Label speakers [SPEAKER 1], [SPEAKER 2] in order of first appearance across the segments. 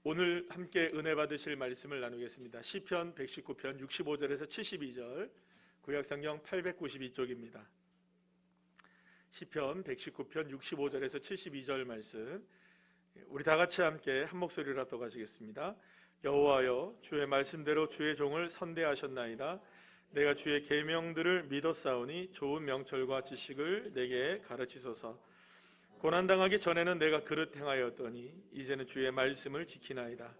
[SPEAKER 1] 오늘 함께 은혜 받으실 말씀을 나누겠습니다. 시편 119편 65절에서 72절, 구약성경 892쪽입니다. 시편 119편 65절에서 72절 말씀, 우리 다 같이 함께 한 목소리로 합독하시겠습니다. 여호와여, 주의 말씀대로 주의 종을 선대하셨나이다. 내가 주의 계명들을 믿었사오니 좋은 명철과 지식을 내게 가르치소서. 고난당하기 전에는 내가 그릇 행하였더니 이제는 주의 말씀을 지키나이다.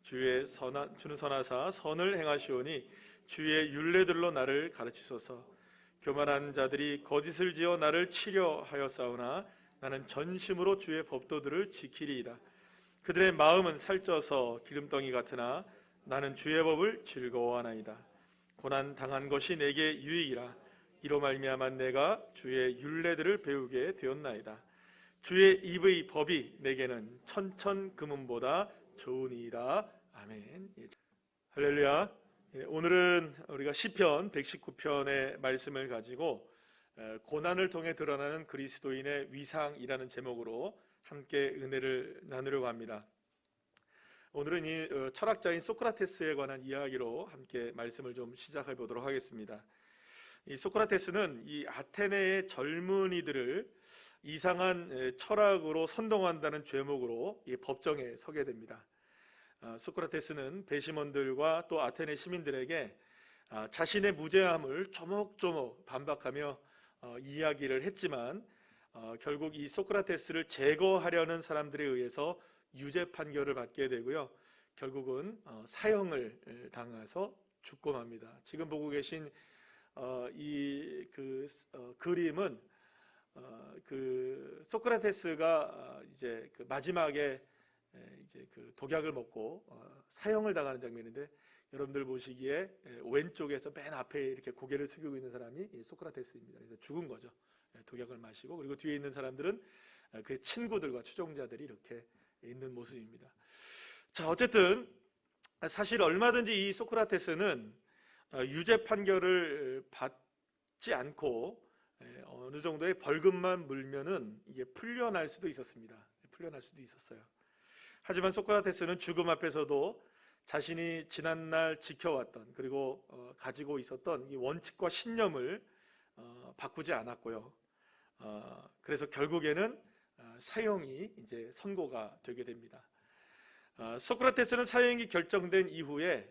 [SPEAKER 1] 주는 선하사 선을 행하시오니 주의 율례들로 나를 가르치소서. 교만한 자들이 거짓을 지어 나를 치려 하였사오나 나는 전심으로 주의 법도들을 지키리이다. 그들의 마음은 살쪄서 기름덩이 같으나 나는 주의 법을 즐거워하나이다. 고난 당한 것이 내게 유익이라. 이로 말미암아 내가 주의 율례들을 배우게 되었나이다. 주의 입의 법이 내게는 천천 금은보다 좋으니이다. 아멘. 할렐루야. 오늘은 우리가 시편 119편의 말씀을 가지고 고난을 통해 드러나는 그리스도인의 위상이라는 제목으로 함께 은혜를 나누려고 합니다. 오늘은 이 철학자인 소크라테스에 관한 이야기로 함께 말씀을 좀 시작해 보도록 하겠습니다. 이 소크라테스는 이 아테네의 젊은이들을 이상한 철학으로 선동한다는 죄목으로 이 법정에 서게 됩니다. 소크라테스는 배심원들과 또 아테네 시민들에게 자신의 무죄함을 조목조목 반박하며 이야기를 했지만 결국 이 소크라테스를 제거하려는 사람들에 의해서 유죄 판결을 받게 되고요. 결국은 사형을 당해서 죽고 맙니다. 지금 보고 계신 이 그림은 그 소크라테스가 이제 그 마지막에 이제 그 독약을 먹고 사형을 당하는 장면인데, 여러분들 보시기에 왼쪽에서 맨 앞에 이렇게 고개를 숙이고 있는 사람이 소크라테스입니다. 그래서 죽은 거죠. 독약을 마시고. 그리고 뒤에 있는 사람들은 그 친구들과 추종자들이 이렇게 있는 모습입니다. 자, 어쨌든 사실 얼마든지 이 소크라테스는 유죄 판결을 받지 않고 어느 정도의 벌금만 물면은 이게 풀려날 수도 있었습니다. 풀려날 수도 있었어요. 하지만 소크라테스는 죽음 앞에서도 자신이 지난날 지켜왔던, 그리고 가지고 있었던 이 원칙과 신념을 바꾸지 않았고요. 그래서 결국에는 사형이 이제 선고가 되게 됩니다. 소크라테스는 사형이 결정된 이후에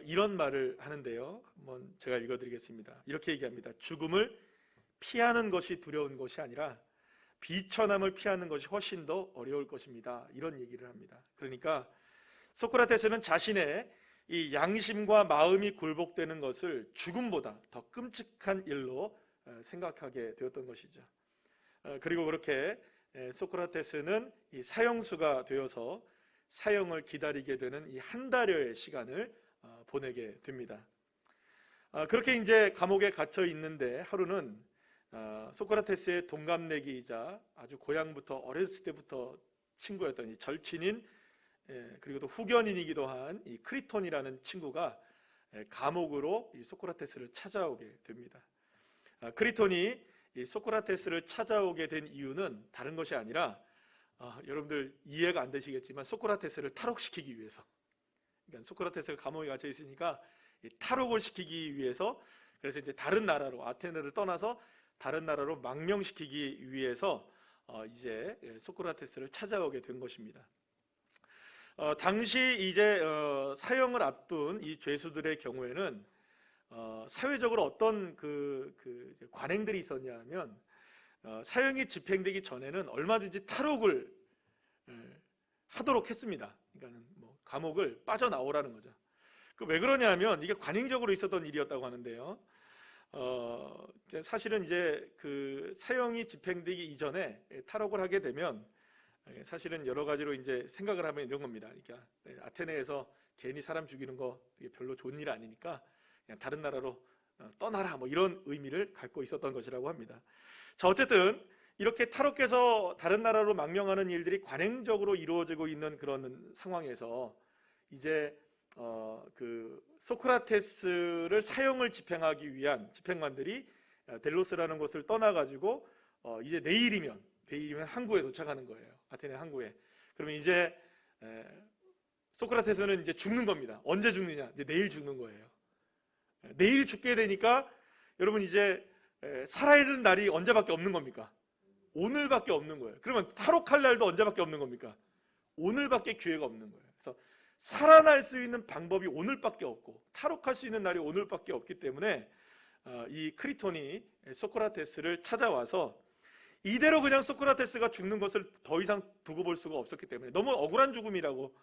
[SPEAKER 1] 이런 말을 하는데요. 한번 제가 읽어드리겠습니다. 이렇게 얘기합니다. 죽음을 피하는 것이 두려운 것이 아니라 비천함을 피하는 것이 훨씬 더 어려울 것입니다. 이런 얘기를 합니다. 그러니까 소크라테스는 자신의 이 양심과 마음이 굴복되는 것을 죽음보다 더 끔찍한 일로 생각하게 되었던 것이죠. 그리고 그렇게 소크라테스는 이 사형수가 되어서 사형을 기다리게 되는 이 한 달여의 시간을 보내게 됩니다. 그렇게 이제 감옥에 갇혀 있는데 하루는 소크라테스의 동갑내기이자 아주 고향부터 어렸을 때부터 친구였던 이 절친인, 그리고 또 후견인이기도 한 이 크리톤이라는 친구가 감옥으로 이 소크라테스를 찾아오게 됩니다. 크리톤이 이 소크라테스를 찾아오게 된 이유는 다른 것이 아니라 여러분들 이해가 안 되시겠지만 소크라테스를 탈옥시키기 위해서. 그러니까 소크라테스가 감옥에 갇혀 있으니까 탈옥을 시키기 위해서, 그래서 이제 다른 나라로, 아테네를 떠나서 다른 나라로 망명시키기 위해서 이제 소크라테스를 찾아오게 된 것입니다. 당시 이제 사형을 앞둔 이 죄수들의 경우에는 사회적으로 어떤 그 관행들이 있었냐 하면, 사형이 집행되기 전에는 얼마든지 탈옥을 하도록 했습니다. 그러니까 뭐 감옥을 빠져나오라는 거죠. 왜 그러냐면 이게 관행적으로 있었던 일이었다고 하는데요. 사실은 이제 그 사형이 집행되기 이전에 탈옥을 하게 되면 사실은 여러 가지로 이제 생각을 하면 이런 겁니다. 그러니까 아테네에서 괜히 사람 죽이는 거 별로 좋은 일 아니니까 그냥 다른 나라로 떠나라, 뭐 이런 의미를 갖고 있었던 것이라고 합니다. 자, 어쨌든 이렇게 탈옥해서 다른 나라로 망명하는 일들이 관행적으로 이루어지고 있는 그런 상황에서 이제 그 소크라테스를 사형을 집행하기 위한 집행관들이 델로스라는 곳을 떠나가지고 이제 내일이면 항구에 도착하는 거예요. 아테네 항구에. 그러면 이제 소크라테스는 이제 죽는 겁니다. 언제 죽느냐? 이제 내일 죽는 거예요. 내일 죽게 되니까 여러분 이제 살아있는 날이 언제밖에 없는 겁니까? 오늘밖에 없는 거예요. 그러면 탈옥할 날도 언제밖에 없는 겁니까? 오늘밖에 기회가 없는 거예요. 그래서 살아날 수 있는 방법이 오늘밖에 없고 탈옥할 수 있는 날이 오늘밖에 없기 때문에 이 크리톤이 소크라테스를 찾아와서 이대로 그냥 소크라테스가 죽는 것을 더 이상 두고 볼 수가 없었기 때문에 너무 억울한 죽음이라고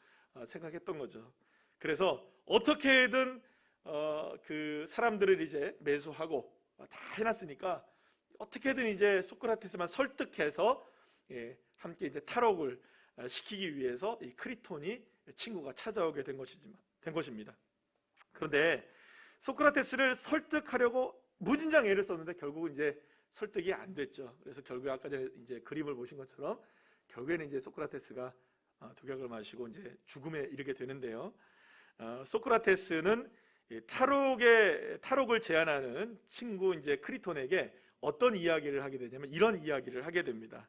[SPEAKER 1] 생각했던 거죠. 그래서 어떻게든 그 사람들을 이제 매수하고 다 해놨으니까 어떻게든 이제 소크라테스만 설득해서 함께 이제 탈옥을 시키기 위해서 이 크리톤이 친구가 찾아오게 된 것입니다. 그런데 소크라테스를 설득하려고 무진장 애를 썼는데 결국은 이제 설득이 안 됐죠. 그래서 결국에 아까 전에 이제 그림을 보신 것처럼 결국에는 이제 소크라테스가 독약을 마시고 이제 죽음에 이르게 되는데요. 소크라테스는 탈옥을 제안하는 친구 이제 크리톤에게 어떤 이야기를 하게 되냐면 이런 이야기를 하게 됩니다.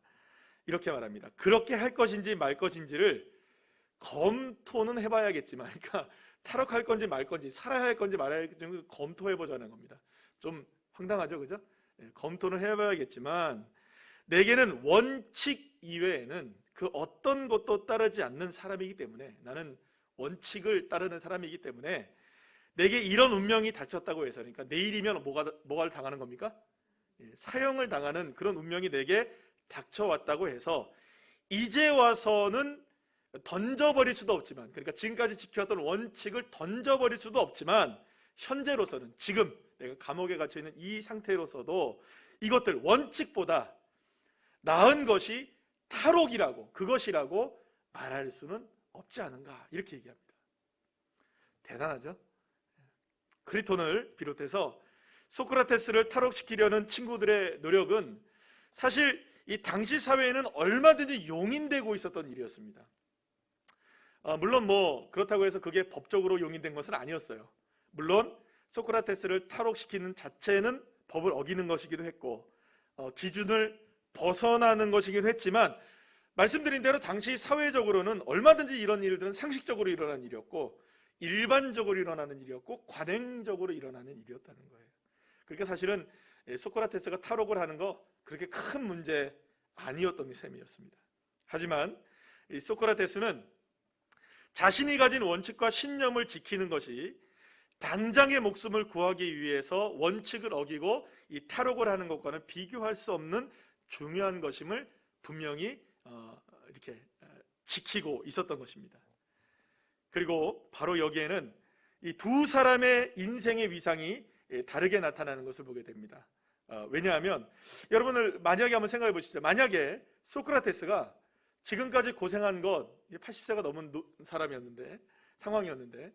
[SPEAKER 1] 이렇게 말합니다. 그렇게 할 것인지 말 것인지를 검토는 해봐야겠지만, 그러니까 탈옥할 건지 말 건지 살아야 할 건지 말아야 할 건지 검토해보자는 겁니다. 좀 황당하죠, 그죠? 검토는 해봐야겠지만 내게는 원칙 이외에는 그 어떤 것도 따르지 않는 사람이기 때문에, 나는 원칙을 따르는 사람이기 때문에 내게 이런 운명이 닥쳤다고 해서, 그러니까 내일이면 뭐가 당하는 겁니까? 사형을 당하는 그런 운명이 내게 닥쳐왔다고 해서 이제 와서는 던져버릴 수도 없지만, 그러니까 지금까지 지켜왔던 원칙을 던져버릴 수도 없지만 현재로서는, 지금 내가 감옥에 갇혀있는 이 상태로서도 이것들 원칙보다 나은 것이 탈옥이라고, 그것이라고 말할 수는 없지 않은가, 이렇게 얘기합니다. 대단하죠? 크리톤을 비롯해서 소크라테스를 탈옥시키려는 친구들의 노력은 사실 이 당시 사회에는 얼마든지 용인되고 있었던 일이었습니다. 물론 뭐 그렇다고 해서 그게 법적으로 용인된 것은 아니었어요. 물론 소크라테스를 탈옥시키는 자체는 법을 어기는 것이기도 했고 기준을 벗어나는 것이기도 했지만, 말씀드린 대로 당시 사회적으로는 얼마든지 이런 일들은 상식적으로 일어나는 일이었고 일반적으로 일어나는 일이었고 관행적으로 일어나는 일이었다는 거예요. 그러니까 사실은 소크라테스가 탈옥을 하는 거 그렇게 큰 문제 아니었던 셈이었습니다. 하지만 이 소크라테스는 자신이 가진 원칙과 신념을 지키는 것이 단장의 목숨을 구하기 위해서 원칙을 어기고 이 탈옥을 하는 것과는 비교할 수 없는 중요한 것임을 분명히 이렇게 지키고 있었던 것입니다. 그리고 바로 여기에는 이 두 사람의 인생의 위상이 다르게 나타나는 것을 보게 됩니다. 왜냐하면 여러분들 만약에 한번 생각해 보시죠. 만약에 소크라테스가 지금까지 고생한 것, 80세가 넘은 상황이었는데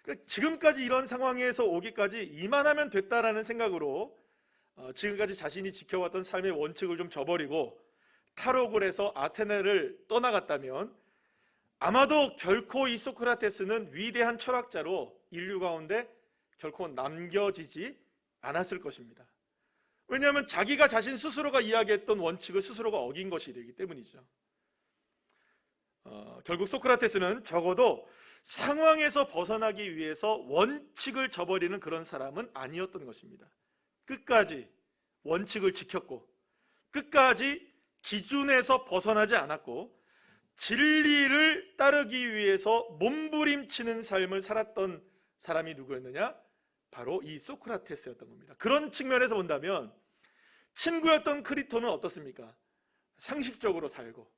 [SPEAKER 1] 그러니까 지금까지 이런 상황에서 오기까지 이만하면 됐다라는 생각으로 지금까지 자신이 지켜왔던 삶의 원칙을 좀 저버리고 탈옥을 해서 아테네를 떠나갔다면 아마도 결코 이 소크라테스는 위대한 철학자로 인류 가운데 결코 남겨지지 않았을 것입니다. 왜냐하면 자기가 자신 스스로가 이야기했던 원칙을 스스로가 어긴 것이 되기 때문이죠. 결국 소크라테스는 적어도 상황에서 벗어나기 위해서 원칙을 저버리는 그런 사람은 아니었던 것입니다. 끝까지 원칙을 지켰고 끝까지 기준에서 벗어나지 않았고 진리를 따르기 위해서 몸부림치는 삶을 살았던 사람이 누구였느냐? 바로 이 소크라테스였던 겁니다. 그런 측면에서 본다면 친구였던 크리톤은 어떻습니까? 상식적으로 살고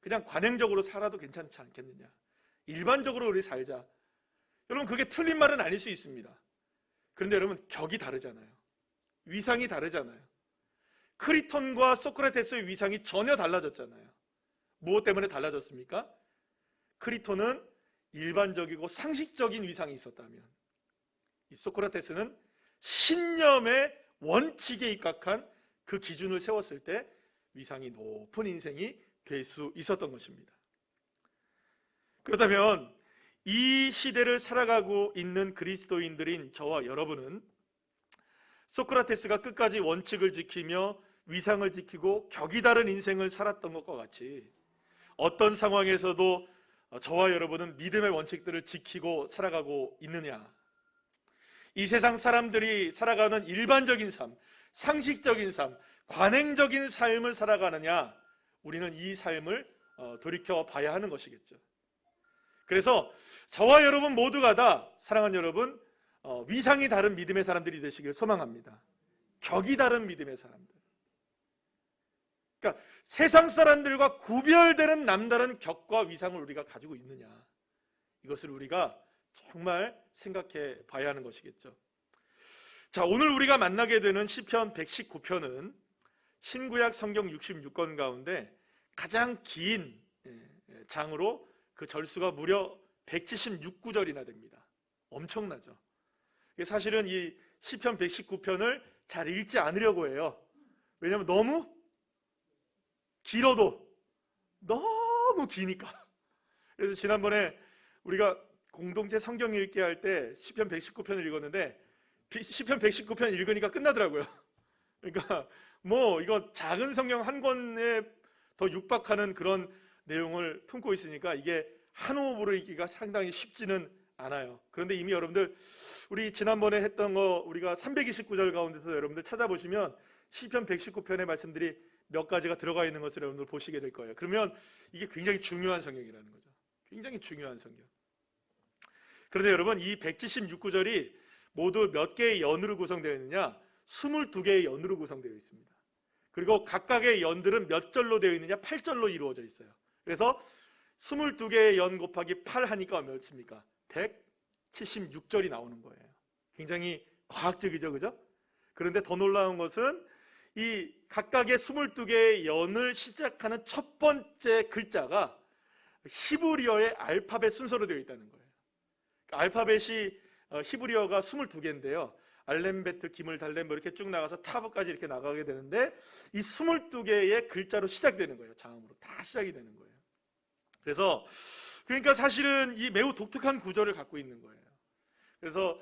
[SPEAKER 1] 그냥 관행적으로 살아도 괜찮지 않겠느냐? 일반적으로 우리 살자. 여러분 그게 틀린 말은 아닐 수 있습니다. 그런데 여러분 격이 다르잖아요. 위상이 다르잖아요. 크리톤과 소크라테스의 위상이 전혀 달라졌잖아요. 무엇 때문에 달라졌습니까? 크리톤은 일반적이고 상식적인 위상이 있었다면 이 소크라테스는 신념의 원칙에 입각한 그 기준을 세웠을 때 위상이 높은 인생이 될 수 있었던 것입니다. 그렇다면 이 시대를 살아가고 있는 그리스도인들인 저와 여러분은 소크라테스가 끝까지 원칙을 지키며 위상을 지키고 격이 다른 인생을 살았던 것과 같이 어떤 상황에서도 저와 여러분은 믿음의 원칙들을 지키고 살아가고 있느냐? 이 세상 사람들이 살아가는 일반적인 삶, 상식적인 삶, 관행적인 삶을 살아가느냐? 우리는 이 삶을 돌이켜 봐야 하는 것이겠죠. 그래서 저와 여러분 모두가 다, 사랑하는 여러분, 위상이 다른 믿음의 사람들이 되시길 소망합니다. 격이 다른 믿음의 사람들. 그러니까 세상 사람들과 구별되는 남다른 격과 위상을 우리가 가지고 있느냐, 이것을 우리가 정말 생각해 봐야 하는 것이겠죠. 자, 오늘 우리가 만나게 되는 시편 119편은 신구약 성경 66권 가운데 가장 긴 장으로 그 절수가 무려 176구절이나 됩니다. 엄청나죠. 사실은 이 시편 119편을 잘 읽지 않으려고 해요. 왜냐하면 너무 길어도 너무 기니까. 그래서 지난번에 우리가 공동체 성경 읽기 할 때 시편 119편을 읽었는데 시편 119편 읽으니까 끝나더라고요. 그러니까 뭐 이거 작은 성경 한 권에 더 육박하는 그런 내용을 품고 있으니까 이게 한 호흡으로 읽기가 상당히 쉽지는 않아요. 그런데 이미 여러분들 우리 지난번에 했던 거 우리가 329절 가운데서 여러분들 찾아보시면 시편 119편의 말씀들이 몇 가지가 들어가 있는 것을 여러분들 보시게 될 거예요. 그러면 이게 굉장히 중요한 성경이라는 거죠. 굉장히 중요한 성경. 그런데 여러분, 이 176구절이 모두 몇 개의 연으로 구성되어 있느냐? 22개의 연으로 구성되어 있습니다. 그리고 각각의 연들은 몇 절로 되어 있느냐? 8절로 이루어져 있어요. 그래서 22개의 연 곱하기 8 하니까 몇입니까? 176절이 나오는 거예요. 굉장히 과학적이죠, 그죠? 그런데 더 놀라운 것은 이 각각의 22개의 연을 시작하는 첫 번째 글자가 히브리어의 알파벳 순서로 되어 있다는 거예요. 알파벳이 히브리어가 22개인데요. 알렘베트, 기물, 달렘 뭐 이렇게 쭉 나가서 타브까지 이렇게 나가게 되는데 이 22개의 글자로 시작되는 거예요. 자음으로 다 시작이 되는 거예요. 그래서 그러니까 사실은 이 매우 독특한 구조를 갖고 있는 거예요. 그래서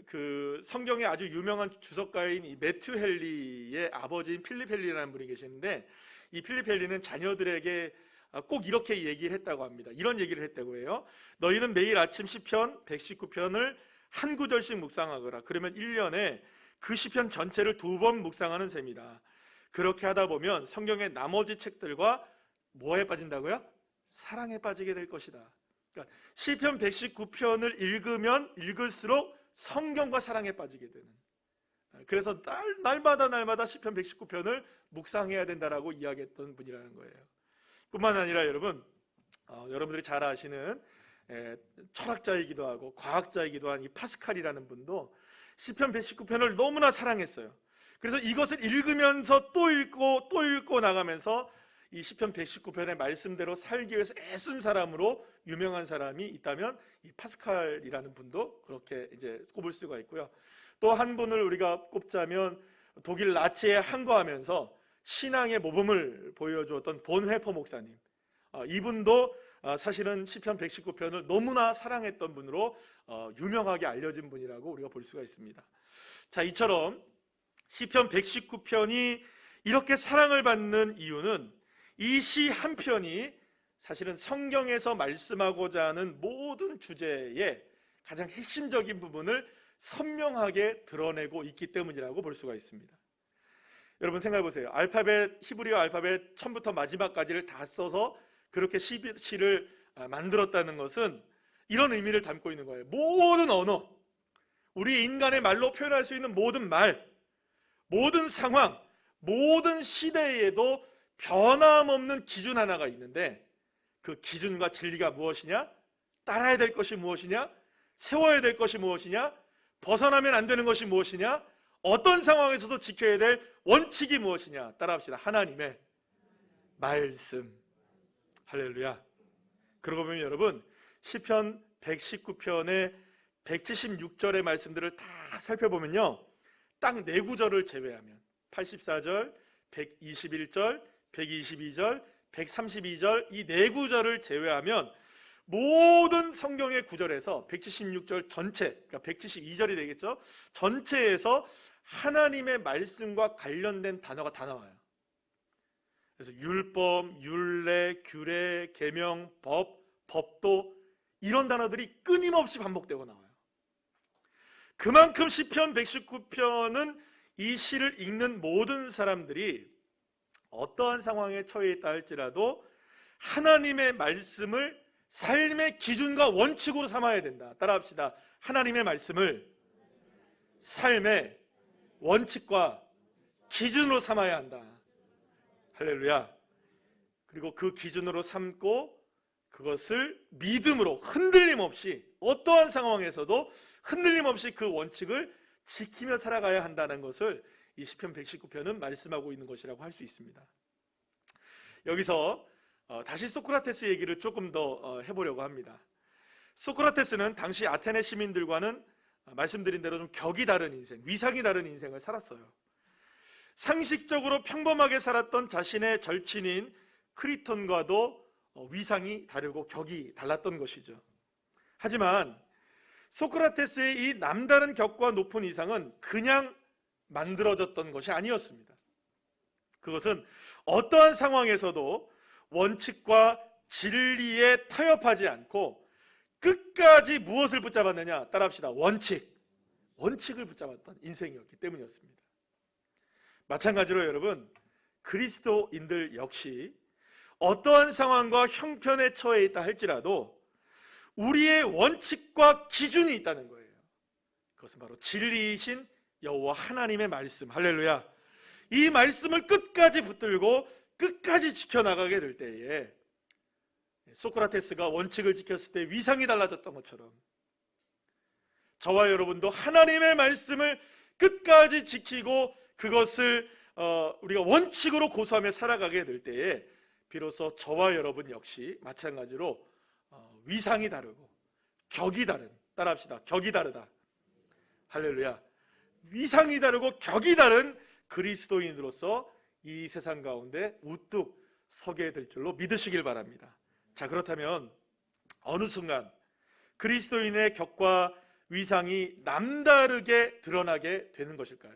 [SPEAKER 1] 그 성경에 아주 유명한 주석가인 이 매튜 헨리의 아버지인 필립 헨리라는 분이 계시는데, 이 필립 헨리는 자녀들에게 꼭 이렇게 얘기를 했다고 합니다. 이런 얘기를 했다고 해요. 너희는 매일 아침 시편 119편을 한 구절씩 묵상하거라. 그러면 1년에 그 시편 전체를 2번 묵상하는 셈이다. 그렇게 하다 보면 성경의 나머지 책들과 뭐에 빠진다고요? 사랑에 빠지게 될 것이다. 그러니까 시편 119편을 읽으면 읽을수록 성경과 사랑에 빠지게 되는, 그래서 날마다 시편 119편을 묵상해야 된다라고 이야기했던 분이라는 거예요. 뿐만 아니라 여러분, 여러분들이 잘 아시는 철학자이기도 하고 과학자이기도 한 이 파스칼이라는 분도 시편 119편을 너무나 사랑했어요. 그래서 이것을 읽으면서 또 읽고 나가면서 이 시편 119편의 말씀대로 살기 위해서 애쓴 사람으로 유명한 사람이 있다면 이 파스칼이라는 분도 그렇게 이제 꼽을 수가 있고요. 또 한 분을 우리가 꼽자면 독일 나치에 항거하면서 신앙의 모범을 보여주었던 본회퍼 목사님, 이분도 사실은 시편 119편을 너무나 사랑했던 분으로 유명하게 알려진 분이라고 우리가 볼 수가 있습니다. 자, 이처럼 시편 119편이 이렇게 사랑을 받는 이유는 이 시 한 편이 사실은 성경에서 말씀하고자 하는 모든 주제의 가장 핵심적인 부분을 선명하게 드러내고 있기 때문이라고 볼 수가 있습니다. 여러분 생각해 보세요. 히브리어 알파벳 처음부터 마지막까지를 다 써서 그렇게 시를 만들었다는 것은 이런 의미를 담고 있는 거예요. 모든 언어, 우리 인간의 말로 표현할 수 있는 모든 말, 모든 상황, 모든 시대에도 변함없는 기준 하나가 있는데, 그 기준과 진리가 무엇이냐? 따라야 될 것이 무엇이냐? 세워야 될 것이 무엇이냐? 벗어나면 안 되는 것이 무엇이냐? 어떤 상황에서도 지켜야 될 원칙이 무엇이냐? 따라합시다. 하나님의 말씀. 할렐루야. 그러고 보면 여러분, 시편 119편의 176절의 말씀들을 다 살펴보면요, 딱 4구절을 제외하면 84절, 121절, 122절, 132절 이 4구절을 제외하면 모든 성경의 구절에서 176절 전체, 그러니까 172절이 되겠죠, 전체에서 하나님의 말씀과 관련된 단어가 다 나와요. 그래서 율법, 율례, 규례, 계명, 법, 법도, 이런 단어들이 끊임없이 반복되고 나와요. 그만큼 시편 119편은 이 시를 읽는 모든 사람들이 어떠한 상황에 처해 있다 할지라도 하나님의 말씀을 삶의 기준과 원칙으로 삼아야 된다. 따라합시다. 하나님의 말씀을 삶의 원칙과 기준으로 삼아야 한다. 할렐루야. 그리고 그 기준으로 삼고 그것을 믿음으로 흔들림 없이, 어떠한 상황에서도 흔들림 없이 그 원칙을 지키며 살아가야 한다는 것을 이 시편 119편은 말씀하고 있는 것이라고 할 수 있습니다. 여기서 다시 소크라테스 얘기를 조금 더 해보려고 합니다. 소크라테스는 당시 아테네 시민들과는 말씀드린 대로 좀 격이 다른 인생, 위상이 다른 인생을 살았어요. 상식적으로 평범하게 살았던 자신의 절친인 크리톤과도 위상이 다르고 격이 달랐던 것이죠. 하지만 소크라테스의 이 남다른 격과 높은 위상은 그냥 만들어졌던 것이 아니었습니다. 그것은 어떠한 상황에서도 원칙과 진리에 타협하지 않고 끝까지 무엇을 붙잡았느냐? 따라합시다. 원칙을 붙잡았던 인생이었기 때문이었습니다. 마찬가지로 여러분, 그리스도인들 역시 어떠한 상황과 형편에 처해 있다 할지라도 우리의 원칙과 기준이 있다는 거예요. 그것은 바로 진리이신 여호와 하나님의 말씀. 할렐루야. 이 말씀을 끝까지 붙들고 끝까지 지켜나가게 될 때에 소크라테스가 원칙을 지켰을 때 위상이 달라졌던 것처럼 저와 여러분도 하나님의 말씀을 끝까지 지키고 그것을 우리가 원칙으로 고수하며 살아가게 될 때에 비로소 저와 여러분 역시 마찬가지로 위상이 다르고 격이 다른, 따라합시다. 격이 다르다. 할렐루야. 위상이 다르고 격이 다른 그리스도인으로서 이 세상 가운데 우뚝 서게 될 줄로 믿으시길 바랍니다. 자, 그렇다면 어느 순간 그리스도인의 격과 위상이 남다르게 드러나게 되는 것일까요?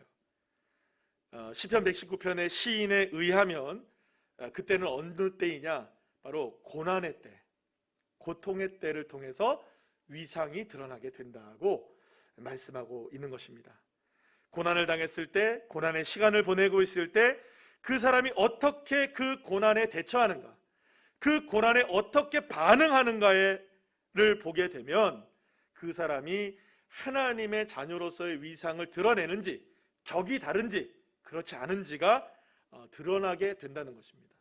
[SPEAKER 1] 시편 119편의 시인에 의하면 그때는 어느 때이냐? 바로 고난의 때, 고통의 때를 통해서 위상이 드러나게 된다고 말씀하고 있는 것입니다. 고난을 당했을 때, 고난의 시간을 보내고 있을 때 그 사람이 어떻게 그 고난에 대처하는가, 그 고난에 어떻게 반응하는가를 보게 되면 그 사람이 하나님의 자녀로서의 위상을 드러내는지, 격이 다른지 그렇지 않은지가 드러나게 된다는 것입니다.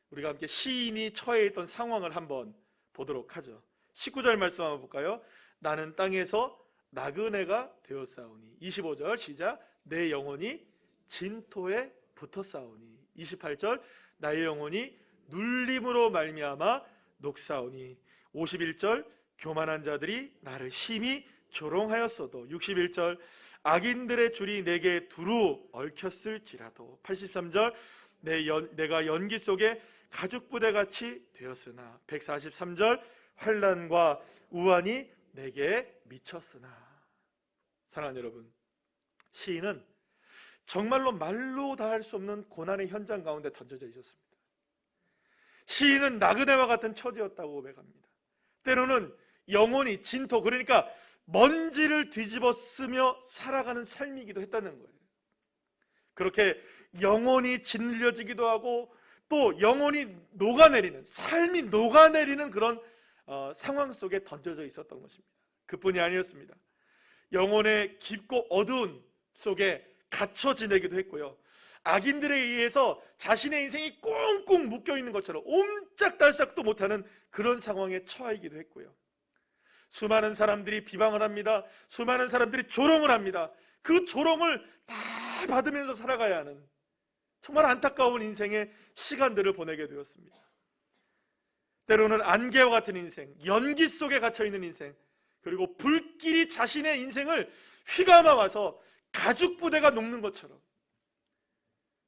[SPEAKER 1] 우리가 함께 시인이 처해 있던 상황을 한번 보도록 하죠. 19절 말씀 한번 볼까요? 나는 땅에서 나그네가 되었사오니. 25절 시작. 내 영혼이 진토에 붙었사오니. 28절 나의 영혼이 눌림으로 말미암아 녹사오니. 51절 교만한 자들이 나를 심히 조롱하였어도. 61절 악인들의 줄이 내게 두루 얽혔을지라도. 83절 내가 연기 속에 가죽부대같이 되었으나. 143절 환난과 우환이 내게 미쳤으나. 사랑하는 여러분, 시인은 정말로 말로 다 할 수 없는 고난의 현장 가운데 던져져 있었습니다. 시인은 나그네와 같은 처지였다고 고백합니다. 때로는 영혼이 진토, 그러니까 먼지를 뒤집어 쓰며 살아가는 삶이기도 했다는 거예요. 그렇게 영혼이 짓눌려지기도 하고 또 영혼이 녹아내리는, 삶이 녹아내리는 그런 상황 속에 던져져 있었던 것입니다. 그뿐이 아니었습니다. 영혼의 깊고 어두운 속에 갇혀 지내기도 했고요. 악인들에 의해서 자신의 인생이 꽁꽁 묶여있는 것처럼 옴짝달싹도 못하는 그런 상황에 처하기도 했고요. 수많은 사람들이 비방을 합니다. 수많은 사람들이 조롱을 합니다. 그 조롱을 다 받으면서 살아가야 하는 정말 안타까운 인생의 시간들을 보내게 되었습니다. 때로는 안개와 같은 인생, 연기 속에 갇혀있는 인생, 그리고 불길이 자신의 인생을 휘감아 와서 가죽부대가 녹는 것처럼,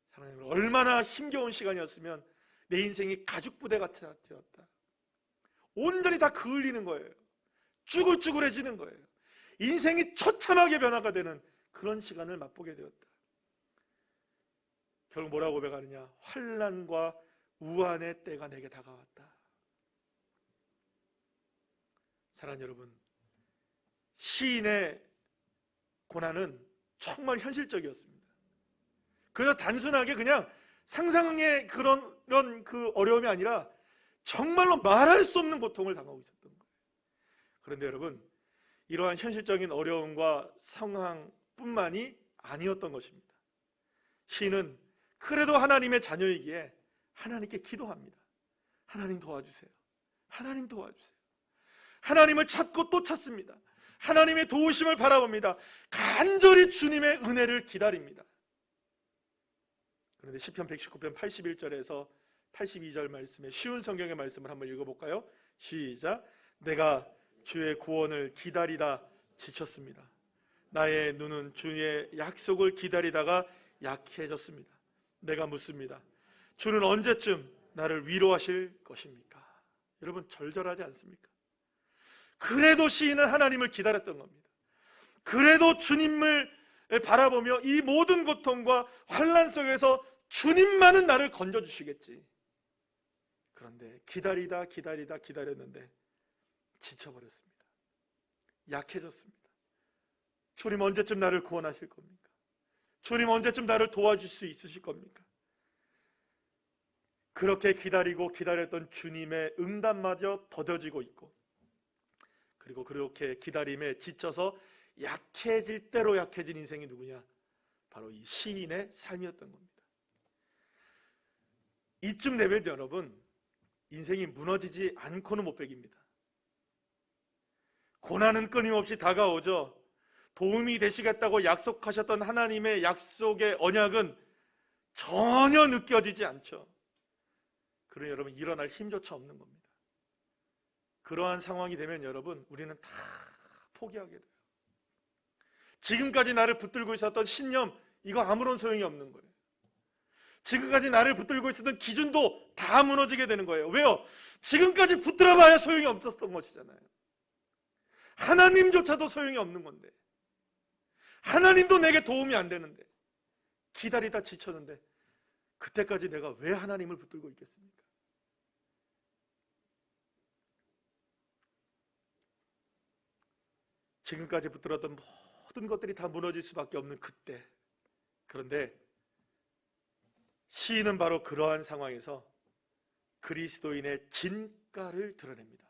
[SPEAKER 1] 하나님, 얼마나 힘겨운 시간이었으면 내 인생이 가죽부대 같았다. 온전히 다 그을리는 거예요. 쭈글쭈글해지는 거예요. 인생이 처참하게 변화가 되는 그런 시간을 맛보게 되었다. 결국 뭐라고 고백하느냐? 환난과 우환의 때가 내게 다가왔다. 사랑하는 여러분, 시인의 고난은 정말 현실적이었습니다. 그저 단순하게 그냥 상상의 그런 그 어려움이 아니라 정말로 말할 수 없는 고통을 당하고 있었던 거예요. 그런데 여러분, 이러한 현실적인 어려움과 상황뿐만이 아니었던 것입니다. 시인은 그래도 하나님의 자녀이기에 하나님께 기도합니다. 하나님 도와주세요. 하나님 도와주세요. 하나님을 찾고 또 찾습니다. 하나님의 도우심을 바라봅니다. 간절히 주님의 은혜를 기다립니다. 그런데 시편 119편 81절에서 82절 말씀에 쉬운 성경의 말씀을 한번 읽어볼까요? 시작. 내가 주의 구원을 기다리다 지쳤습니다. 나의 눈은 주의 약속을 기다리다가 약해졌습니다. 내가 묻습니다. 주는 언제쯤 나를 위로하실 것입니까? 여러분, 절절하지 않습니까? 그래도 시인은 하나님을 기다렸던 겁니다. 그래도 주님을 바라보며 이 모든 고통과 환난 속에서 주님만은 나를 건져주시겠지. 그런데 기다렸는데 지쳐버렸습니다. 약해졌습니다. 주님 언제쯤 나를 구원하실 겁니까? 주님 언제쯤 나를 도와줄 수 있으실 겁니까? 그렇게 기다렸던 주님의 응답마저 더뎌지고 있고, 그리고 그렇게 기다림에 지쳐서 약해질 대로 약해진 인생이 누구냐? 바로 이 시인의 삶이었던 겁니다. 이쯤 되면 여러분, 인생이 무너지지 않고는 못 베깁니다. 고난은 끊임없이 다가오죠. 도움이 되시겠다고 약속하셨던 하나님의 약속의 언약은 전혀 느껴지지 않죠. 그러니 여러분, 일어날 힘조차 없는 겁니다. 그러한 상황이 되면 여러분, 우리는 다 포기하게 돼요. 지금까지 나를 붙들고 있었던 신념, 이거 아무런 소용이 없는 거예요. 지금까지 나를 붙들고 있었던 기준도 다 무너지게 되는 거예요. 왜요? 지금까지 붙들어봐야 소용이 없었던 것이잖아요. 하나님조차도 소용이 없는 건데, 하나님도 내게 도움이 안 되는데, 기다리다 지쳤는데 그때까지 내가 왜 하나님을 붙들고 있겠습니까? 지금까지 붙들었던 모든 것들이 다 무너질 수밖에 없는 그때, 그런데 시인은 바로 그러한 상황에서 그리스도인의 진가를 드러냅니다.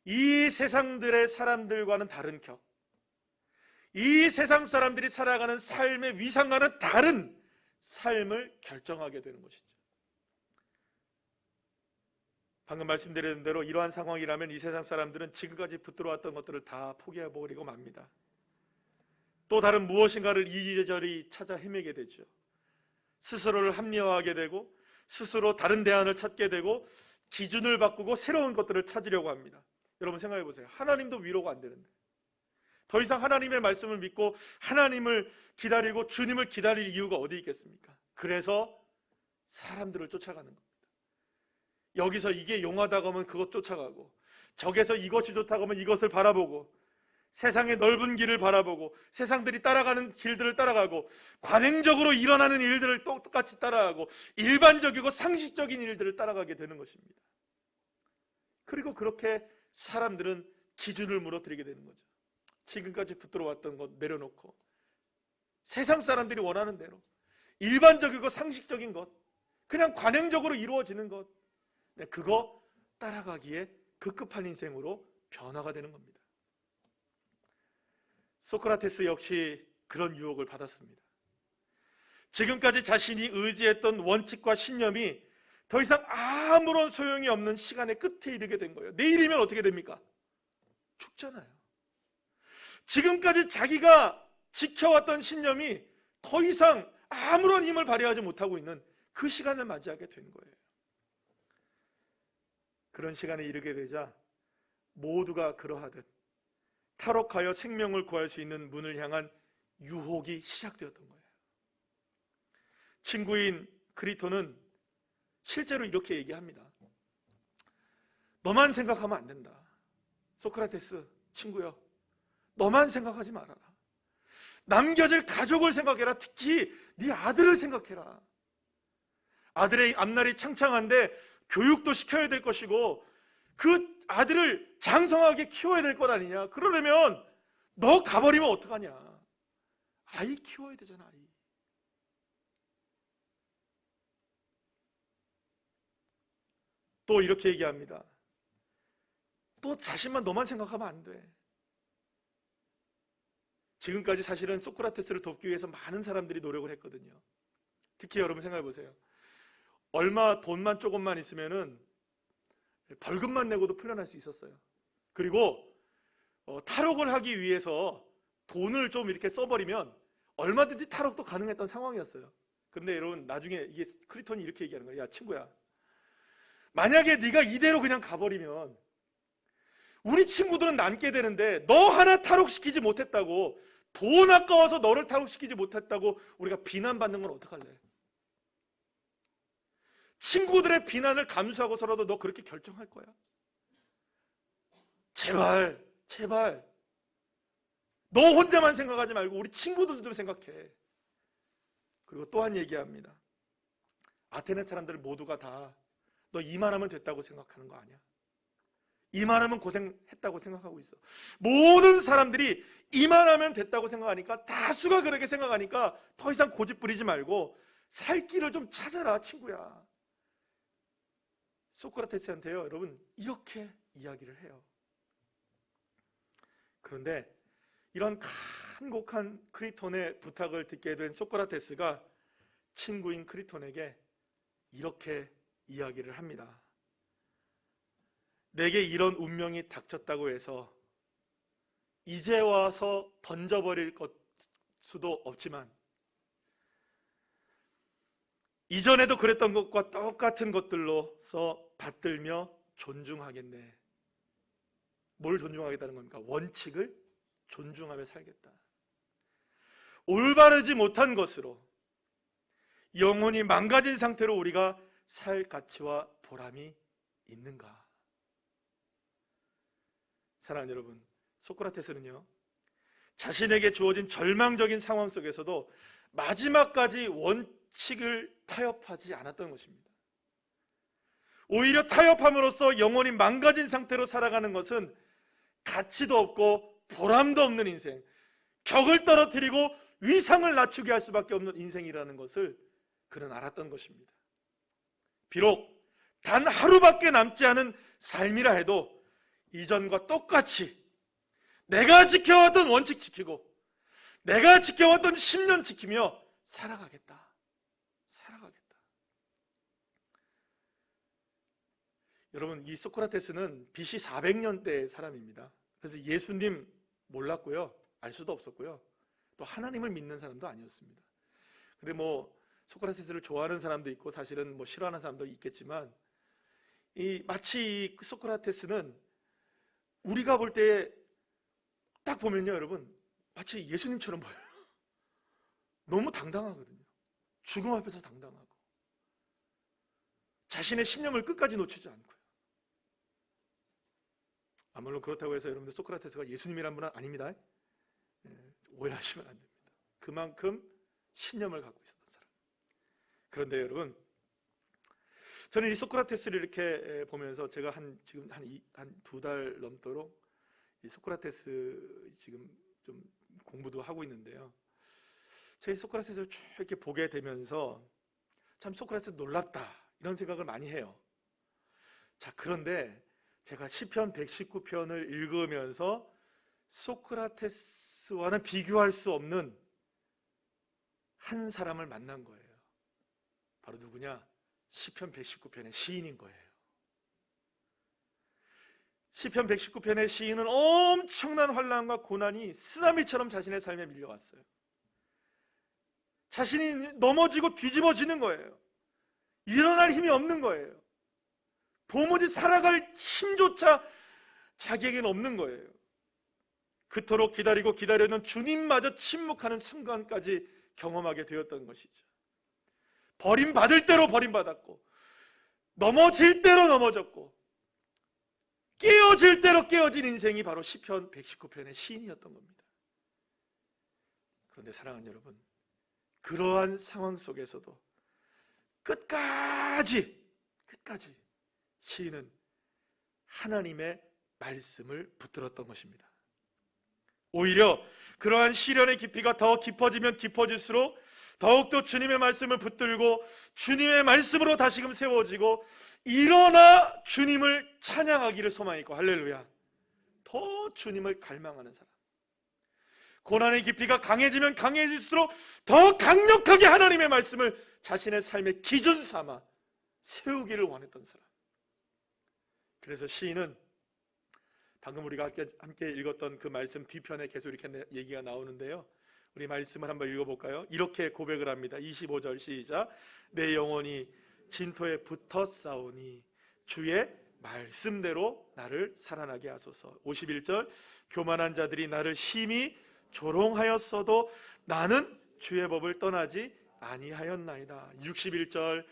[SPEAKER 1] 이 세상들의 사람들과는 다른 격, 이 세상 사람들이 살아가는 삶의 위상과는 다른 삶을 결정하게 되는 것이죠. 방금 말씀드린 대로 이러한 상황이라면 이 세상 사람들은 지금까지 붙들어왔던 것들을 다 포기해버리고 맙니다. 또 다른 무엇인가를 이리저리 찾아 헤매게 되죠. 스스로를 합리화하게 되고, 스스로 다른 대안을 찾게 되고, 기준을 바꾸고 새로운 것들을 찾으려고 합니다. 여러분 생각해 보세요. 하나님도 위로가 안 되는데, 더 이상 하나님의 말씀을 믿고 하나님을 기다리고 주님을 기다릴 이유가 어디 있겠습니까? 그래서 사람들을 쫓아가는 겁니다. 여기서 이게 용하다고 하면 그것 쫓아가고, 저기서 이것이 좋다고 하면 이것을 바라보고, 세상의 넓은 길을 바라보고, 세상들이 따라가는 길들을 따라가고, 관행적으로 일어나는 일들을 똑같이 따라가고, 일반적이고 상식적인 일들을 따라가게 되는 것입니다. 그리고 그렇게 사람들은 기준을 무너뜨리게 되는 거죠. 지금까지 붙들어왔던 것 내려놓고 세상 사람들이 원하는 대로 일반적이고 상식적인 것, 그냥 관행적으로 이루어지는 것, 그거 따라가기에 급급한 인생으로 변화가 되는 겁니다. 소크라테스 역시 그런 유혹을 받았습니다. 지금까지 자신이 의지했던 원칙과 신념이 더 이상 아무런 소용이 없는 시간의 끝에 이르게 된 거예요. 내일이면 어떻게 됩니까? 죽잖아요. 지금까지 자기가 지켜왔던 신념이 더 이상 아무런 힘을 발휘하지 못하고 있는 그 시간을 맞이하게 된 거예요. 그런 시간에 이르게 되자 모두가 그러하듯 탈옥하여 생명을 구할 수 있는 문을 향한 유혹이 시작되었던 거예요. 친구인 크리토는 실제로 이렇게 얘기합니다. 너만 생각하면 안 된다. 소크라테스 친구여, 너만 생각하지 말아라. 남겨질 가족을 생각해라. 특히 네 아들을 생각해라. 아들의 앞날이 창창한데 교육도 시켜야 될 것이고, 그 아들을 장성하게 키워야 될 것 아니냐. 그러려면 너 가버리면 어떡하냐. 아이 키워야 되잖아. 아이. 또 이렇게 얘기합니다. 또 자신만 너만 생각하면 안 돼. 지금까지 사실은 소크라테스를 돕기 위해서 많은 사람들이 노력을 했거든요. 특히 여러분 생각해 보세요. 얼마 돈만 조금만 있으면은 벌금만 내고도 풀려날 수 있었어요. 그리고 탈옥을 하기 위해서 돈을 좀 이렇게 써버리면 얼마든지 탈옥도 가능했던 상황이었어요. 그런데 여러분 나중에 이게 크리톤이 이렇게 얘기하는 거예요. 야 친구야, 만약에 네가 이대로 그냥 가버리면 우리 친구들은 남게 되는데 너 하나 탈옥시키지 못했다고, 돈 아까워서 너를 탈옥시키지 못했다고 우리가 비난받는 건 어떡할래? 친구들의 비난을 감수하고서라도 너 그렇게 결정할 거야? 제발 제발 너 혼자만 생각하지 말고 우리 친구들도 생각해. 그리고 또한 얘기합니다. 아테네 사람들 모두가 다 너 이만하면 됐다고 생각하는 거 아니야? 이만하면 고생했다고 생각하고 있어. 모든 사람들이 이만하면 됐다고 생각하니까, 다수가 그렇게 생각하니까 더 이상 고집 부리지 말고 살 길을 좀 찾아라 친구야. 소크라테스한테요 여러분 이렇게 이야기를 해요. 그런데 이런 간곡한 크리톤의 부탁을 듣게 된 소크라테스가 친구인 크리톤에게 이렇게 이야기를 합니다. 내게 이런 운명이 닥쳤다고 해서 이제 와서 던져버릴 수도 없지만 이전에도 그랬던 것과 똑같은 것들로서 받들며 존중하겠네. 뭘 존중하겠다는 겁니까? 원칙을 존중하며 살겠다. 올바르지 못한 것으로 영혼이 망가진 상태로 우리가 살 가치와 보람이 있는가? 사랑하는 여러분, 소크라테스는요 자신에게 주어진 절망적인 상황 속에서도 마지막까지 원칙을 타협하지 않았던 것입니다. 오히려 타협함으로써 영혼이 망가진 상태로 살아가는 것은 가치도 없고 보람도 없는 인생, 격을 떨어뜨리고 위상을 낮추게 할 수밖에 없는 인생이라는 것을 그는 알았던 것입니다. 비록 단 하루밖에 남지 않은 삶이라 해도 이전과 똑같이 내가 지켜왔던 원칙 지키고 내가 지켜왔던 10년 지키며 살아가겠다. 여러분, 이 소크라테스는 BC 400년대의 사람입니다. 그래서 예수님 몰랐고요, 알 수도 없었고요, 또 하나님을 믿는 사람도 아니었습니다. 근데 뭐 소크라테스를 좋아하는 사람도 있고 사실은 뭐 싫어하는 사람도 있겠지만, 마치 이 소크라테스는 우리가 볼 때 딱 보면요 여러분 마치 예수님처럼 보여요. 너무 당당하거든요. 죽음 앞에서 당당하고 자신의 신념을 끝까지 놓치지 않고요. 물론 그렇다고 해서 여러분들 소크라테스가 예수님이란 분은 아닙니다. 오해하시면 안 됩니다. 그만큼 신념을 갖고 있었던 사람. 그런데 여러분, 저는 이 소크라테스를 이렇게 보면서 제가 지금 한 2달 넘도록 이 소크라테스 지금 좀 공부도 하고 있는데요. 제가 소크라테스를 쭉 이렇게 보게 되면서 참 소크라테스 놀랍다 이런 생각을 많이 해요. 자, 그런데 제가 시편 119편을 읽으면서 소크라테스와는 비교할 수 없는 한 사람을 만난 거예요. 바로 누구냐? 시편 119편의 시인인 거예요. 시편 119편의 시인은 엄청난 환난과 고난이 쓰나미처럼 자신의 삶에 밀려왔어요. 자신이 넘어지고 뒤집어지는 거예요. 일어날 힘이 없는 거예요. 도무지 살아갈 힘조차 자기에게는 없는 거예요. 그토록 기다리고 기다려는 주님마저 침묵하는 순간까지 경험하게 되었던 것이죠. 버림받을 대로 버림받았고, 넘어질 대로 넘어졌고, 깨어질 대로 깨어진 인생이 바로 시편 119편의 시인이었던 겁니다. 그런데 사랑하는 여러분, 그러한 상황 속에서도 끝까지 시인은 하나님의 말씀을 붙들었던 것입니다. 오히려 그러한 시련의 깊이가 더 깊어지면 깊어질수록 더욱더 주님의 말씀을 붙들고 주님의 말씀으로 다시금 세워지고 일어나 주님을 찬양하기를 소망했고, 할렐루야, 더 주님을 갈망하는 사람, 고난의 깊이가 강해지면 강해질수록 더 강력하게 하나님의 말씀을 자신의 삶의 기준 삼아 세우기를 원했던 사람. 그래서 시인은 방금 우리가 함께 읽었던 그 말씀 뒤편에 계속 이렇게 얘기가 나오는데요, 우리 말씀을 한번 읽어볼까요? 이렇게 고백을 합니다. 25절 시작. 내 영혼이 진토에 붙어 싸우니 주의 말씀대로 나를 살아나게 하소서. 51절. 교만한 자들이 나를 심히 조롱하였어도 나는 주의 법을 떠나지 아니하였나이다. 61절.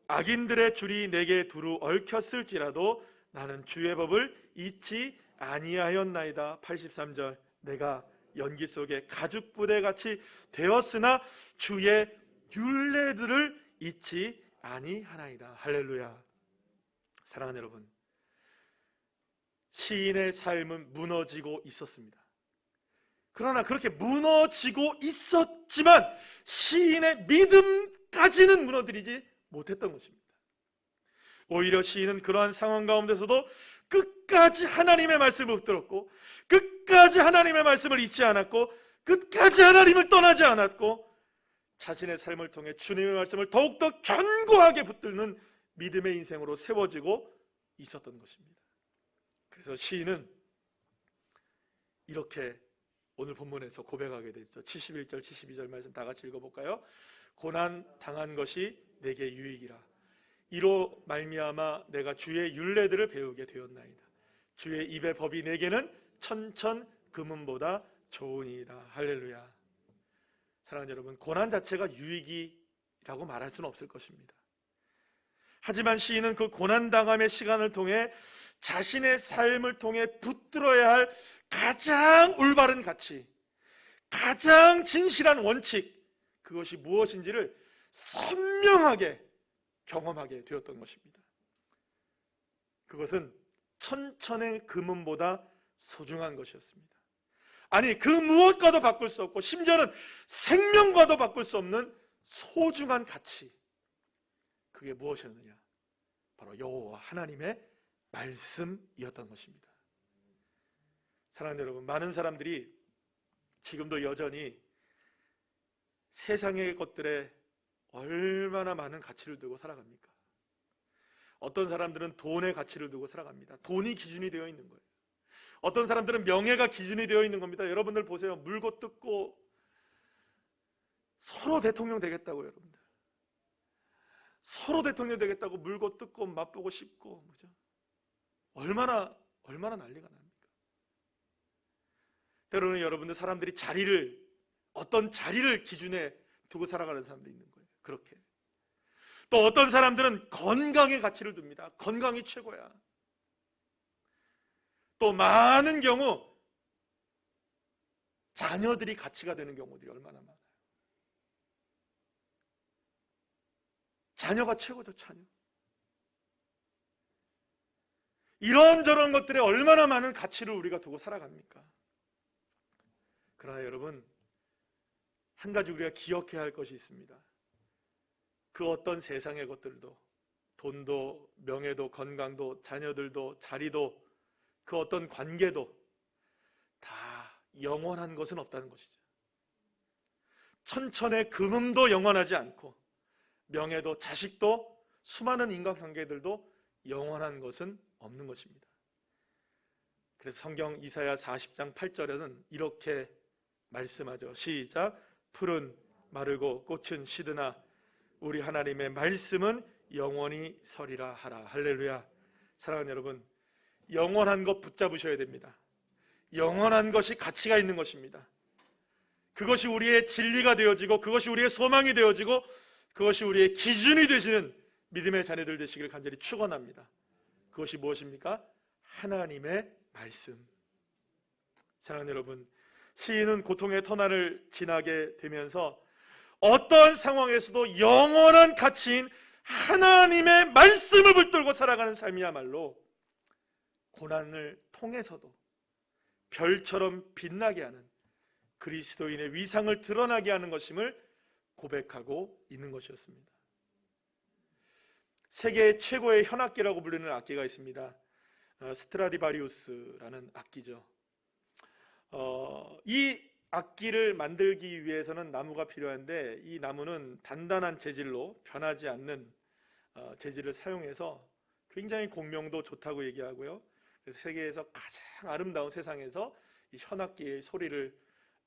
[SPEAKER 1] 악인들의 줄이 내게 두루 얽혔을지라도 나는 주의 법을 잊지 아니하였나이다. 83절. 내가 연기 속에 가죽부대 같이 되었으나 주의 율례들을 잊지 아니하나이다. 할렐루야. 사랑하는 여러분, 시인의 삶은 무너지고 있었습니다. 그러나 그렇게 무너지고 있었지만 시인의 믿음까지는 무너뜨리지 못했던 것입니다. 오히려 시인은 그러한 상황 가운데서도 끝까지 하나님의 말씀을 붙들었고, 끝까지 하나님의 말씀을 잊지 않았고, 끝까지 하나님을 떠나지 않았고, 자신의 삶을 통해 주님의 말씀을 더욱더 견고하게 붙드는 믿음의 인생으로 세워지고 있었던 것입니다. 그래서 시인은 이렇게 오늘 본문에서 고백하게 되죠. 71절 72절 말씀 다 같이 읽어볼까요? 고난 당한 것이 내게 유익이라. 이로 말미암아 내가 주의 율례들을 배우게 되었나이다. 주의 입의 법이 내게는 천천 금은보다 좋으니이다. 할렐루야. 사랑하는 여러분, 고난 자체가 유익이라고 말할 수는 없을 것입니다. 하지만 시인은 그 고난당함의 시간을 통해 자신의 삶을 통해 붙들어야 할 가장 올바른 가치, 가장 진실한 원칙, 그것이 무엇인지를 선명하게 경험하게 되었던 것입니다. 그것은 천천의 금은보다 소중한 것이었습니다. 아니, 그 무엇과도 바꿀 수 없고 심지어는 생명과도 바꿀 수 없는 소중한 가치, 그게 무엇이었느냐? 바로 여호와 하나님의 말씀이었던 것입니다. 사랑하는 여러분, 많은 사람들이 지금도 여전히 세상의 것들에 얼마나 많은 가치를 두고 살아갑니까? 어떤 사람들은 돈의 가치를 두고 살아갑니다. 돈이 기준이 되어 있는 거예요. 어떤 사람들은 명예가 기준이 되어 있는 겁니다. 여러분들 보세요. 물고 뜯고 서로 대통령 되겠다고, 여러분들. 서로 대통령 되겠다고 물고 뜯고 맛보고 싶고, 그죠? 얼마나 난리가 납니까? 때로는 여러분들, 사람들이 어떤 자리를 기준에 두고 살아가는 사람도 있는 거예요. 그렇게. 또 어떤 사람들은 건강의 가치를 둡니다. 건강이 최고야. 또 많은 경우 자녀들이 가치가 되는 경우들이 얼마나 많아요. 자녀가 최고죠, 자녀. 이런저런 것들에 얼마나 많은 가치를 우리가 두고 살아갑니까? 그러나 여러분, 한 가지 우리가 기억해야 할 것이 있습니다. 그 어떤 세상의 것들도, 돈도, 명예도, 건강도, 자녀들도, 자리도, 그 어떤 관계도 다 영원한 것은 없다는 것이죠. 천천의 금음도 영원하지 않고, 명예도, 자식도, 수많은 인간관계들도 영원한 것은 없는 것입니다. 그래서 성경 이사야 40장 8절에는 이렇게 말씀하죠. 시작. 풀은 마르고 꽃은 시드나 우리 하나님의 말씀은 영원히 서리라 하라. 할렐루야. 사랑하는 여러분, 영원한 것 붙잡으셔야 됩니다. 영원한 것이 가치가 있는 것입니다. 그것이 우리의 진리가 되어지고, 그것이 우리의 소망이 되어지고, 그것이 우리의 기준이 되시는 믿음의 자녀들 되시길 간절히 축원합니다. 그것이 무엇입니까? 하나님의 말씀. 사랑하는 여러분, 시인은 고통의 터널을 지나게 되면서 어떠한 상황에서도 영원한 가치인 하나님의 말씀을 붙들고 살아가는 삶이야말로 고난을 통해서도 별처럼 빛나게 하는 그리스도인의 위상을 드러나게 하는 것임을 고백하고 있는 것이었습니다. 세계 최고의 현악기라고 부르는 악기가 있습니다. 스트라디바리우스라는 악기죠. 이 악기를 만들기 위해서는 나무가 필요한데, 이 나무는 단단한 재질로 변하지 않는 재질을 사용해서 굉장히 공명도 좋다고 얘기하고요. 그래서 세계에서 가장 아름다운, 세상에서 이 현악기의 소리를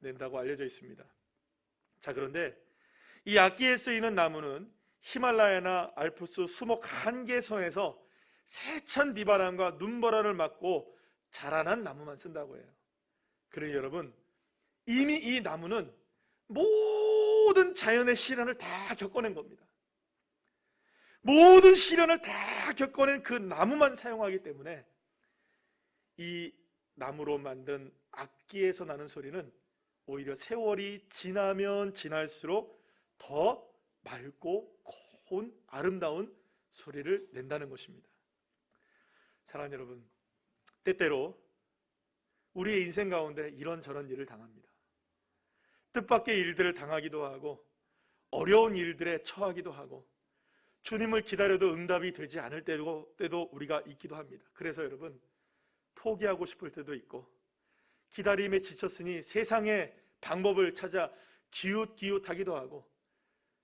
[SPEAKER 1] 낸다고 알려져 있습니다. 자, 그런데 이 악기에 쓰이는 나무는 히말라야나 알프스 수목 한계선에서 세찬 비바람과 눈보라를 맞고 자라난 나무만 쓴다고 해요. 그러니 여러분, 이미 이 나무는 모든 자연의 시련을 다 겪어낸 겁니다. 모든 시련을 다 겪어낸 그 나무만 사용하기 때문에 이 나무로 만든 악기에서 나는 소리는 오히려 세월이 지나면 지날수록 더 맑고 고운 아름다운 소리를 낸다는 것입니다. 사랑하는 여러분, 때때로 우리의 인생 가운데 이런저런 일을 당합니다. 뜻밖의 일들을 당하기도 하고 어려운 일들에 처하기도 하고 주님을 기다려도 응답이 되지 않을 때도 우리가 있기도 합니다. 그래서 여러분, 포기하고 싶을 때도 있고 기다림에 지쳤으니 세상의 방법을 찾아 기웃기웃하기도 하고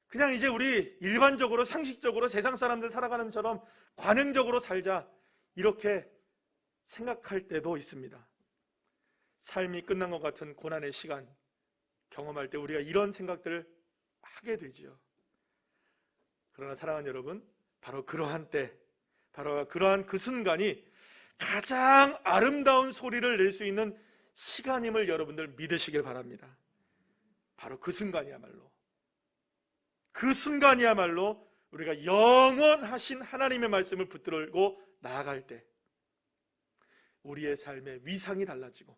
[SPEAKER 1] 그냥 이제 우리 일반적으로 상식적으로 세상 사람들 살아가는 것처럼 관행적으로 살자, 이렇게 생각할 때도 있습니다. 삶이 끝난 것 같은 고난의 시간 경험할 때 우리가 이런 생각들을 하게 되지요. 그러나 사랑하는 여러분, 바로 그러한 때, 바로 그러한 그 순간이 가장 아름다운 소리를 낼 수 있는 시간임을 여러분들 믿으시길 바랍니다. 바로 그 순간이야말로, 그 순간이야말로 우리가 영원하신 하나님의 말씀을 붙들고 나아갈 때 우리의 삶의 위상이 달라지고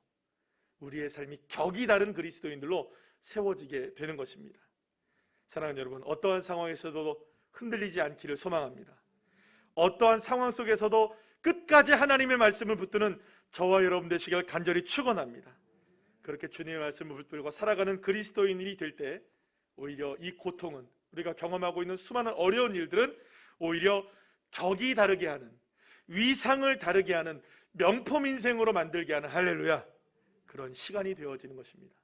[SPEAKER 1] 우리의 삶이 격이 다른 그리스도인들로 세워지게 되는 것입니다. 사랑하는 여러분, 어떠한 상황에서도 흔들리지 않기를 소망합니다. 어떠한 상황 속에서도 끝까지 하나님의 말씀을 붙드는 저와 여러분 되시길 간절히 축원합니다. 그렇게 주님의 말씀을 붙들고 살아가는 그리스도인이 될 때 오히려 이 고통은, 우리가 경험하고 있는 수많은 어려운 일들은 오히려 격이 다르게 하는, 위상을 다르게 하는 명품 인생으로 만들게 하는, 할렐루야, 그런 시간이 되어지는 것입니다.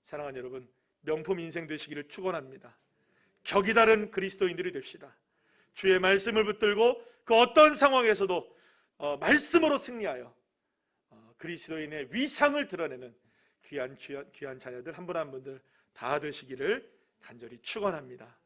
[SPEAKER 1] 사랑하는 여러분, 명품 인생 되시기를 축원합니다. 격이 다른 그리스도인들이 됩시다. 주의 말씀을 붙들고 그 어떤 상황에서도 말씀으로 승리하여 그리스도인의 위상을 드러내는 귀한 자녀들 한 분 한 분들 다 되시기를 간절히 축원합니다.